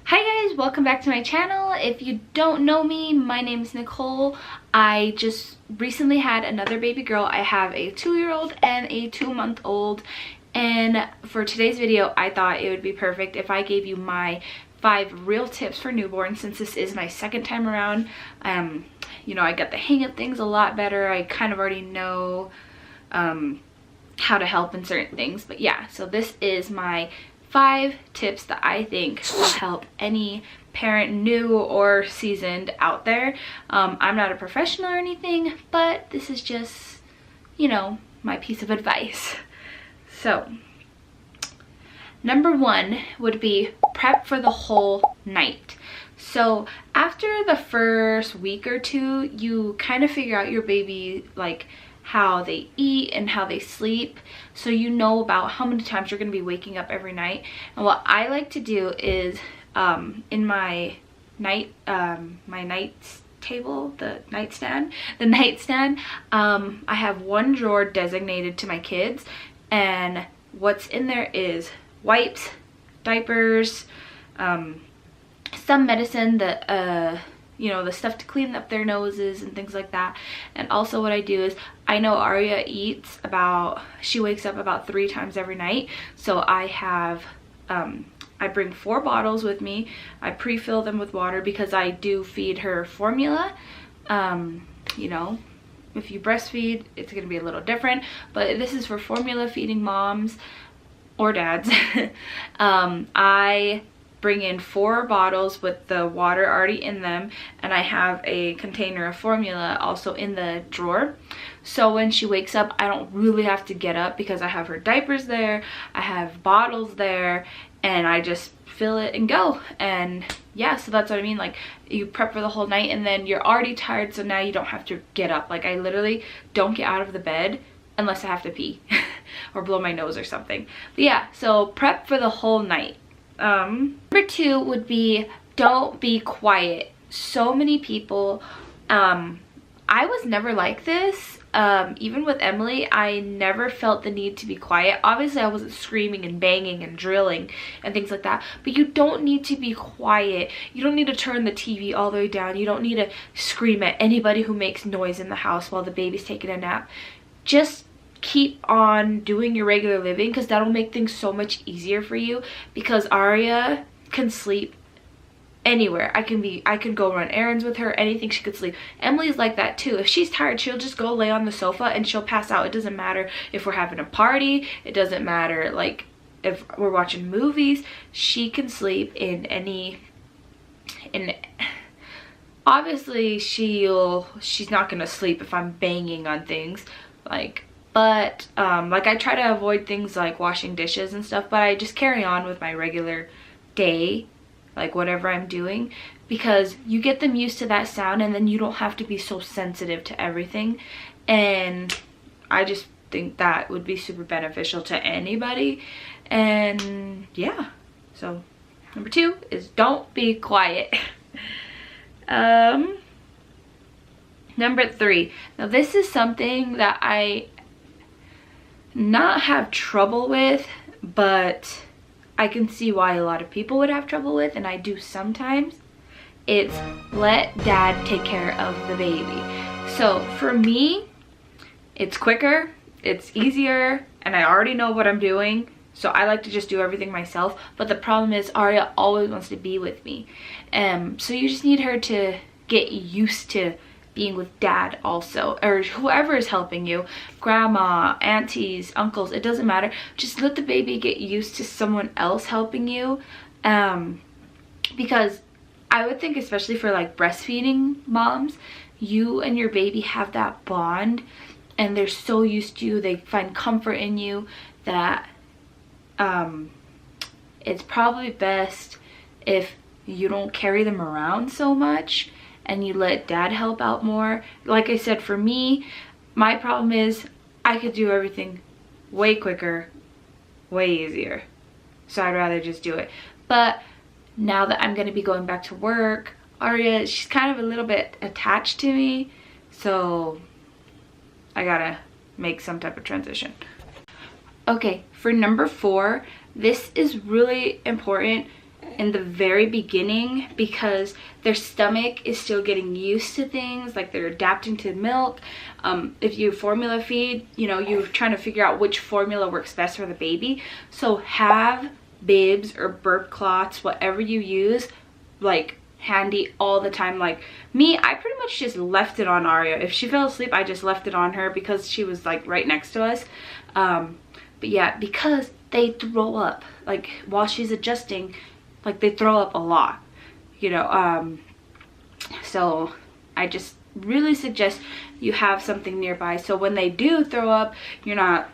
Hi guys, welcome back to my channel. If you don't know me, my name is Nicole. I just recently had another baby girl. I have a 2-year-old and a 2-month-old, and for today's video I thought it would be perfect if I gave you my 5 real tips for newborns, since this is my second time around. You know, I got the hang of things a lot better. I kind of already know how to help in certain things, but yeah, so this is my 5 tips that I think will help any parent, new or seasoned, out there. I'm not a professional or anything, but this is just, you know, my piece of advice. So, number 1 would be prep for the whole night. So after the first week or two, you kind of figure out your baby, like how they eat and how they sleep, so you know about how many times you're going to be waking up every night. And what I like to do is in my table, the nightstand, I have one drawer designated to my kids, and what's in there is wipes, diapers, some medicine that you know, the stuff to clean up their noses and things like that. And also what I do is, I know Aria eats about, she wakes up about 3 times every night, so I have I bring 4 bottles with me. I pre-fill them with water because I do feed her formula. You know, if you breastfeed, it's going to be a little different, but this is for formula feeding moms or dads. I bring in 4 bottles with the water already in them, and I have a container of formula also in the drawer. So when she wakes up, I don't really have to get up because I have her diapers there, I have bottles there, and I just fill it and go. And yeah, so that's what I mean, like, you prep for the whole night and then you're already tired, so now you don't have to get up. Like, I literally don't get out of the bed unless I have to pee or blow my nose or something. But yeah, so prep for the whole night. Number 2 would be, don't be quiet. So many people, I was never like this. Even with Emily, I never felt the need to be quiet. Obviously I wasn't screaming and banging and drilling and things like that, but you don't need to be quiet. You don't need to turn the TV all the way down. You don't need to scream at anybody who makes noise in the house while the baby's taking a nap. Just keep on doing your regular living, because that'll make things so much easier for you, because Aria can sleep anywhere. I can go run errands with her, anything, she could sleep. Emily's like that too. If she's tired, she'll just go lay on the sofa and she'll pass out. It doesn't matter if we're having a party, it doesn't matter like if we're watching movies, she can sleep in any, obviously she's not gonna sleep if I'm banging on things, like, but like, I try to avoid things like washing dishes and stuff, but I just carry on with my regular day, like whatever I'm doing, because you get them used to that sound and then you don't have to be so sensitive to everything. And I just think that would be super beneficial to anybody. And yeah, so number 2 is don't be quiet. Number 3, now this is something that I not have trouble with, but I can see why a lot of people would have trouble with, and I do sometimes. It's let dad take care of the baby. So for me, it's quicker, it's easier, and I already know what I'm doing, so I like to just do everything myself. But the problem is Aria always wants to be with me, so you just need her to get used to being with dad also, or whoever is helping you, grandma, aunties, uncles, it doesn't matter. Just let the baby get used to someone else helping you, because I would think, especially for like breastfeeding moms, you and your baby have that bond and they're so used to you, they find comfort in you, that it's probably best if you don't carry them around so much and you let dad help out more. Like I said, for me, my problem is I could do everything way quicker, way easier, so I'd rather just do it. But now that I'm going to be going back to work, Aria, she's kind of a little bit attached to me, so I gotta make some type of transition. Okay, for number 4, this is really important. in the very beginning because their stomach is still getting used to things, like they're adapting to milk. If you formula feed, you know, you're trying to figure out which formula works best for the baby. So have bibs or burp cloths, whatever you use, like handy all the time. Like me, I pretty much just left it on Aria. If she fell asleep, I just left it on her because she was like right next to us. But yeah, because they throw up, like while she's adjusting, like they throw up a lot, you know. So I just really suggest you have something nearby, so when they do throw up, you're not,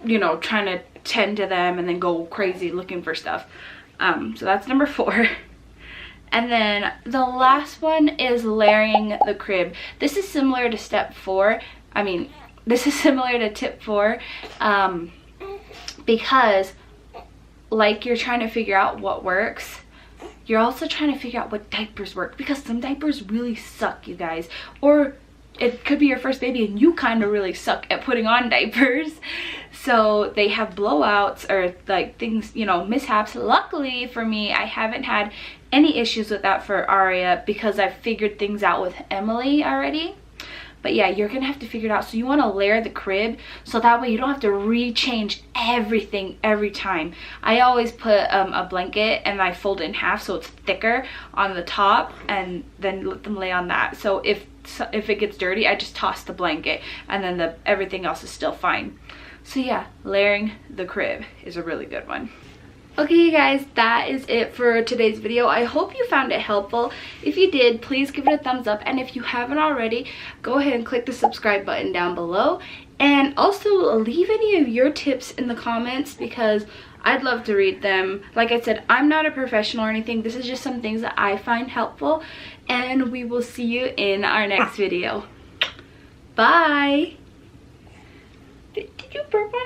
you know, trying to tend to them and then go crazy looking for stuff. So that's number 4. And then the last one is layering the crib. This is similar to step 4. I mean, this is similar to tip 4, because like you're trying to figure out what works, you're also trying to figure out what diapers work, because some diapers really suck, you guys. Or it could be your first baby and you kind of really suck at putting on diapers. So they have blowouts or like things, you know, mishaps. Luckily for me, I haven't had any issues with that for Aria because I've figured things out with Emily already. But yeah, you're gonna have to figure it out. So you want to layer the crib so that way you don't have to rechange everything every time. I always put a blanket and I fold it in half so it's thicker on the top, and then let them lay on that. So if it gets dirty, I just toss the blanket and then everything else is still fine. So yeah, layering the crib is a really good one. Okay, you guys, that is it for today's video. I hope you found it helpful. If you did, please give it a thumbs up, and if you haven't already, go ahead and click the subscribe button down below, and also leave any of your tips in the comments because I'd love to read them. Like I said, I'm not a professional or anything. This is just some things that I find helpful, and we will see you in our next video. Bye. Did you burp on